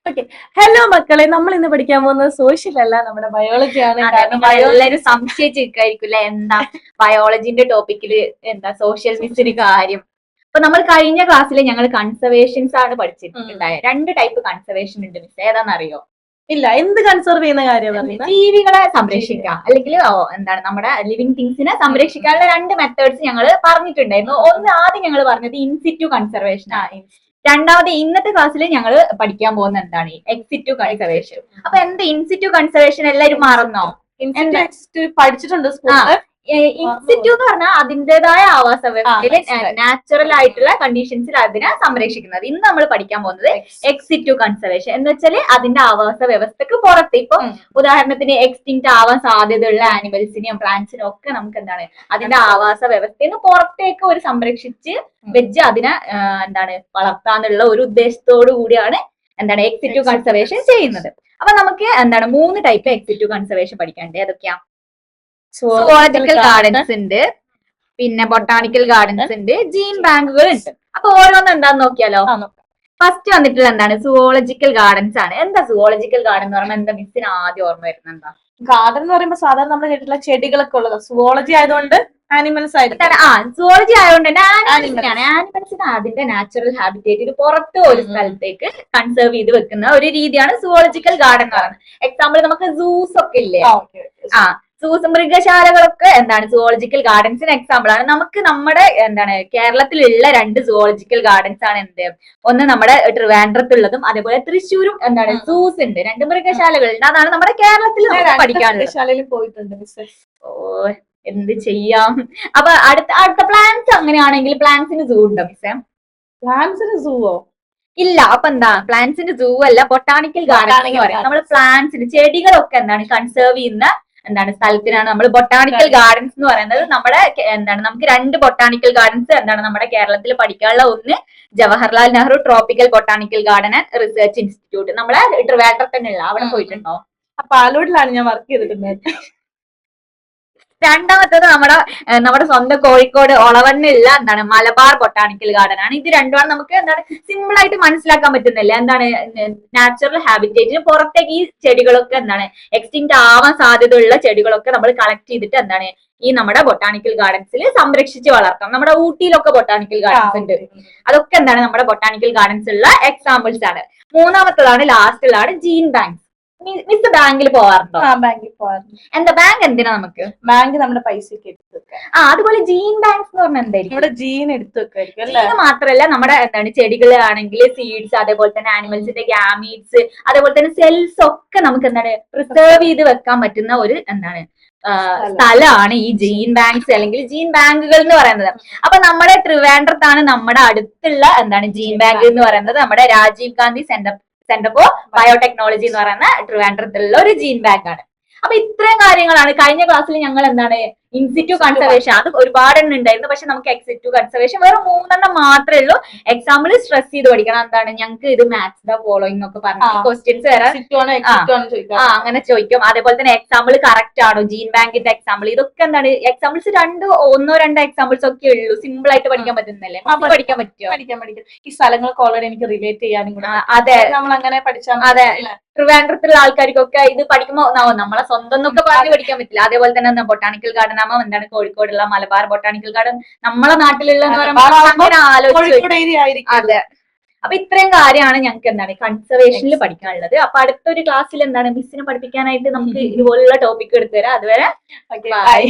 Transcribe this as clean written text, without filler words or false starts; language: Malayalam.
ഓക്കെ. ഹലോ മക്കളെ, നമ്മൾ ഇന്ന് പഠിക്കാൻ പോകുന്നത് സോഷ്യൽ അല്ല, നമ്മുടെ ബയോളജി ആണ്. കാരണം എല്ലാരും സംശയിച്ചിരിക്കായിരിക്കില്ല എന്താ ബയോളജിന്റെ ടോപ്പിക്കില് എന്താ സോഷ്യൽ മിസ്സിന് കാര്യം. അപ്പൊ നമ്മൾ കഴിഞ്ഞ ക്ലാസ്സിൽ ഞങ്ങൾ കൺസർവേഷൻസ് ആണ് പഠിച്ചിട്ടുണ്ടായത്. രണ്ട് ടൈപ്പ് കൺസർവേഷൻ ഉണ്ട് മിസ്, ഏതാണെന്നറിയോ? ഇല്ല, എന്ത് കൺസർവ് ചെയ്യുന്ന കാര്യം ജീവികളെ സംരക്ഷിക്കാം, അല്ലെങ്കിൽ എന്താണ് നമ്മുടെ ലിവിങ് തിങ്സിനെ സംരക്ഷിക്കാനുള്ള രണ്ട് മെത്തേഡ്സ് ഞങ്ങൾ പറഞ്ഞിട്ടുണ്ടായിരുന്നു. ഒന്ന് ആദ്യം ഞങ്ങൾ പറഞ്ഞത് ഇൻസിറ്റു കൺസർവേഷൻ ആണ്. രണ്ടാമത് ഇന്നത്തെ ക്ലാസ്സിൽ ഞങ്ങൾ പഠിക്കാൻ പോകുന്ന എന്താണ് എക്സിറ്റു കൺസർവേഷൻ. അപ്പൊ എന്താ ഇൻസിറ്റു കൺസർവേഷൻ എല്ലാരും മറന്നോ? പഠിച്ചിട്ടുണ്ട്. ഇൻസിറ്റു എന്ന് പറഞ്ഞാൽ അതിൻ്റെതായ ആവാസ വ്യവസ്ഥയിൽ നാച്ചുറൽ ആയിട്ടുള്ള കണ്ടീഷൻസിൽ അതിനെ സംരക്ഷിക്കുന്നത്. ഇന്ന് നമ്മൾ പഠിക്കാൻ പോകുന്നത് എക്സിറ്റു കൺസർവേഷൻ എന്ന് വെച്ചാല് അതിന്റെ ആവാസ വ്യവസ്ഥക്ക് പുറത്ത്. ഇപ്പൊ ഉദാഹരണത്തിന് എക്സ്റ്റിങ്ക്റ്റ് ആവാൻ സാധ്യതയുള്ള ആനിമൽസിനെയും പ്ലാന്റ്സിനും ഒക്കെ നമുക്ക് എന്താണ് അതിന്റെ ആവാസ വ്യവസ്ഥയിൽ നിന്ന് പുറത്തേക്ക് ഒരു സംരക്ഷിച്ച് വെച്ച് അതിനെ എന്താണ് വളർത്താന്നുള്ള ഒരു ഉദ്ദേശത്തോടു കൂടിയാണ് എന്താണ് എക്സിറ്റു കൺസർവേഷൻ ചെയ്യുന്നത്. അപ്പൊ നമുക്ക് എന്താണ് 3 ടൈപ്പ് എക്സിറ്റു കൺസർവേഷൻ പഠിക്കാനുണ്ട്. ഏതൊക്കെയാ? സുവോളജിക്കൽ ഗാർഡൻസ് ഉണ്ട്, പിന്നെ ബൊട്ടാണിക്കൽ ഗാർഡൻസ് ഉണ്ട്, ജീൻ ബാങ്കുകൾ ഉണ്ട്. അപ്പൊ ഓരോന്നും എന്താന്ന് നോക്കിയാലോ. ഫസ്റ്റ് വന്നിട്ടുള്ള എന്താണ് സുവോളജിക്കൽ ഗാർഡൻസ് ആണ്. എന്താ സുവോളജിക്കൽ ഗാർഡൻ എന്ന് പറയുമ്പോൾ എന്താ മിസ്സിന് ആദ്യം ഓർമ്മ വരുന്നത്? എന്താ ഗാർഡൻ എന്ന് പറയുമ്പോൾ സാധാരണ നമ്മൾ കേട്ടിട്ടുള്ള ചെടികളൊക്കെ ഉള്ളത്. സുവോളജി ആയതുകൊണ്ട് ആനിമൽസ് ആയിരിക്കും. സുവോളജി ആയതുകൊണ്ട് തന്നെ ആനിമൽസിന് അതിന്റെ നാച്ചുറൽ ഹാബിറ്റേറ്റിന് പുറത്ത് ഒരു സ്ഥലത്തേക്ക് കൺസേർവ് ചെയ്ത് വെക്കുന്ന ഒരു രീതിയാണ് സുവോളജിക്കൽ ഗാർഡൻ എന്ന് പറയുന്നത്. എക്സാമ്പിൾ നമുക്ക് സൂസ് ഒക്കെ ഇല്ലേ? സൂസ് മൃഗശാലകളൊക്കെ എന്താണ് സുവോളജിക്കൽ ഗാർഡൻസിന് എക്സാമ്പിൾ ആണ്. നമുക്ക് നമ്മുടെ എന്താണ് കേരളത്തിലുള്ള 2 സുവോളജിക്കൽ ഗാർഡൻസ് ആണ്. എന്ത് ഒന്ന് നമ്മുടെ ട്രിവാൻഡ്രത്തുള്ളതും അതേപോലെ തൃശ്ശൂരും എന്താണ് സൂസ് ഉണ്ട്, 2 മൃഗശാലകളുണ്ട്. അതാണ് നമ്മുടെ കേരളത്തിൽ പഠിക്കാനുള്ള പോയിട്ടുണ്ട് മിസ്. ഓ, എന്ത് ചെയ്യാം. അപ്പൊ അടുത്ത പ്ലാന്റ്സ് അങ്ങനെയാണെങ്കിൽ പ്ലാന്റ്സിന് സൂ ഉണ്ടോ മിസ്സേ? പ്ലാന്റ്സിന് സൂവോ? ഇല്ല. അപ്പൊ എന്താ പ്ലാന്റ്സിന് സൂ അല്ല, ബൊട്ടാണിക്കൽ ഗാർഡൻ എന്ന് പറയാം. നമ്മൾ പ്ലാന്റ്സിന് ചെടികളൊക്കെ എന്താണ് കൺസേർവ് ചെയ്യുന്ന എന്താണ് സ്ഥലത്തിനാണ് നമ്മൾ ബൊട്ടാണിക്കൽ ഗാർഡൻസ് എന്ന് പറയുന്നത്. നമ്മുടെ എന്താണ് നമുക്ക് 2 ബൊട്ടാണിക്കൽ ഗാർഡൻസ് എന്താണ് നമ്മുടെ കേരളത്തിൽ പഠിക്കാനുള്ള. ഒന്ന് Jawaharlal Nehru tropical botanical garden and research institute, നമ്മളെ ട്രിവാൻഡ്രത്ത് തന്നെയുള്ള. അവിടെ പോയിട്ടുണ്ടോ? പാലോടിലാണ് ഞാൻ വർക്ക് ചെയ്തിട്ടുള്ളത്. രണ്ടാമത്തത് നമ്മുടെ സ്വന്തം കോഴിക്കോട് ഒളവണ്ണിലുള്ള എന്താണ് മലബാർ ബൊട്ടാണിക്കൽ ഗാർഡൻ ആണ്. ഇത് രണ്ടുമാണ് നമുക്ക് എന്താണ് സിമ്പിൾ ആയിട്ട് മനസ്സിലാക്കാൻ പറ്റുന്നില്ല. എന്താണ് നാച്ചുറൽ ഹാബിറ്റേറ്റിന് പുറത്തേക്ക് ഈ ചെടികളൊക്കെ എന്താണ് എക്സ്റ്റിങ്ക്റ്റ് ആവാൻ സാധ്യതയുള്ള ചെടികളൊക്കെ നമ്മൾ കളക്ട് ചെയ്തിട്ട് എന്താണ് ഈ നമ്മുടെ ബൊട്ടാണിക്കൽ ഗാർഡൻസിൽ സംരക്ഷിച്ച് വളർത്താം. നമ്മുടെ ഊട്ടിയിലൊക്കെ ബൊട്ടാണിക്കൽ ഗാർഡൻസ് ഉണ്ട്. അതൊക്കെ എന്താണ് നമ്മുടെ ബൊട്ടാണിക്കൽ ഗാർഡൻസ് ഉള്ള എക്സാമ്പിൾസ് ആണ്. മൂന്നാമത്തതാണ് ലാസ്റ്റിലാണ് ജീൻ ബാങ്ക്സ്. മിസ് ബാങ്കിൽ പോവാറുണ്ടോ? ബാങ്കിൽ പോവാറുണ്ട്. എന്താ ബാങ്ക് എന്തിനാ നമുക്ക്? ബാങ്ക് നമ്മുടെ പൈസക്ക് എടുത്ത് വെക്കാം. അതുപോലെ ജീൻ ബാങ്ക്സ് എന്ന് പറഞ്ഞാൽ എന്തായിരിക്കും? നമ്മുടെ ജീൻ എടുത്ത് വെക്കായിരിക്കും. ജീൻ മാത്രല്ല നമ്മുടെ എന്താണ് ചെടികൾ ആണെങ്കിൽ സീഡ്സ്, അതേപോലെ തന്നെ ആനിമൽസിന്റെ ഗാമീറ്റ്സ്, അതേപോലെ തന്നെ സെൽസ് ഒക്കെ നമുക്ക് എന്താണ് പ്രിസർവ് ചെയ്ത് വെക്കാൻ പറ്റുന്ന ഒരു എന്താണ് സ്ഥലമാണ് ഈ ജീൻ ബാങ്ക്സ് അല്ലെങ്കിൽ ജീൻ ബാങ്കുകൾ എന്ന് പറയുന്നത്. അപ്പൊ നമ്മുടെ ട്രിവാൻഡ്രത്താണ് നമ്മുടെ അടുത്തുള്ള എന്താണ് ജീൻ ബാങ്ക് എന്ന് പറയുന്നത്. നമ്മുടെ Rajiv Gandhi centre for biotechnology എന്ന് പറയുന്ന ട്രിവാൻഡ്രത്തിലുള്ള ഒരു ജീൻ ബാങ്ക് ആണ്. അപ്പൊ ഇത്രയും കാര്യങ്ങളാണ് കഴിഞ്ഞ ക്ലാസ്സിൽ ഞങ്ങൾ എന്താണ് ഇൻസിറ്റു കൺസർവേഷൻ, അത് ഒരുപാട് എണ്ണം ഉണ്ടായിരുന്നു. പക്ഷെ നമുക്ക് എക്സിറ്റു കൺസർവേഷൻ വെറും 3 മാത്രമേ ഉള്ളൂ. എക്സാമ്പിൾ സ്ട്രെസ് ചെയ്ത് പഠിക്കണം. എന്താണ് ഞങ്ങൾക്ക് ഇത് മാച്ച് ദ ഫോളോയിങ് ഒക്കെ പറഞ്ഞ ക്വസ്റ്റ്യൻസ് വരാൻ അങ്ങനെ ചോദിക്കും. അതേപോലെ തന്നെ എക്സാമ്പിൾ കറക്റ്റ് ആണോ, ജീൻ ബാങ്കിന്റെ എക്സാമ്പിൾ, ഇതൊക്കെ എന്താണ് എക്സാമ്പിൾസ് 1-2 എക്സാമ്പിൾസ് ഒക്കെ ഉള്ളൂ. സിമ്പിൾ ആയിട്ട് പഠിക്കാൻ പറ്റുന്നല്ലേ? പഠിക്കാൻ പറ്റുമോ? പഠിക്കാം. ഈ സ്ഥലങ്ങൾക്ക് ഓൾറെഡി എനിക്ക് റിലേറ്റ് ചെയ്യാനും കൂടെ. അതെ, നമ്മൾ അങ്ങനെ പഠിച്ചാൽ. അതെ, ട്രിവാൻഡ്രത്തുള്ള ആൾക്കാർക്കൊക്കെ ഇത് പഠിക്കുമ്പോൾ നമ്മളെ സ്വന്തം എന്നൊക്കെ പറഞ്ഞ് പഠിക്കാൻ പറ്റില്ല. അതേപോലെ തന്നെ ബൊട്ടാണിക്കൽ ഗാർഡൻ ആകുമ്പോൾ എന്താണ് കോഴിക്കോടുള്ള മലബാർ ബൊട്ടാണിക്കൽ ഗാർഡൻ നമ്മളെ നാട്ടിലുള്ള അതെ. അപ്പൊ ഇത്രയും കാര്യമാണ് ഞങ്ങൾക്ക് എന്താണ് കൺസർവേഷനിൽ പഠിക്കാനുള്ളത്. അപ്പൊ അടുത്തൊരു ക്ലാസ്സിൽ എന്താണ് മിസ്സിനെ പഠിപ്പിക്കാനായിട്ട് നമുക്ക് ഇതുപോലുള്ള ടോപ്പിക് എടുത്തു തരാം. അതുവരെ ബൈ.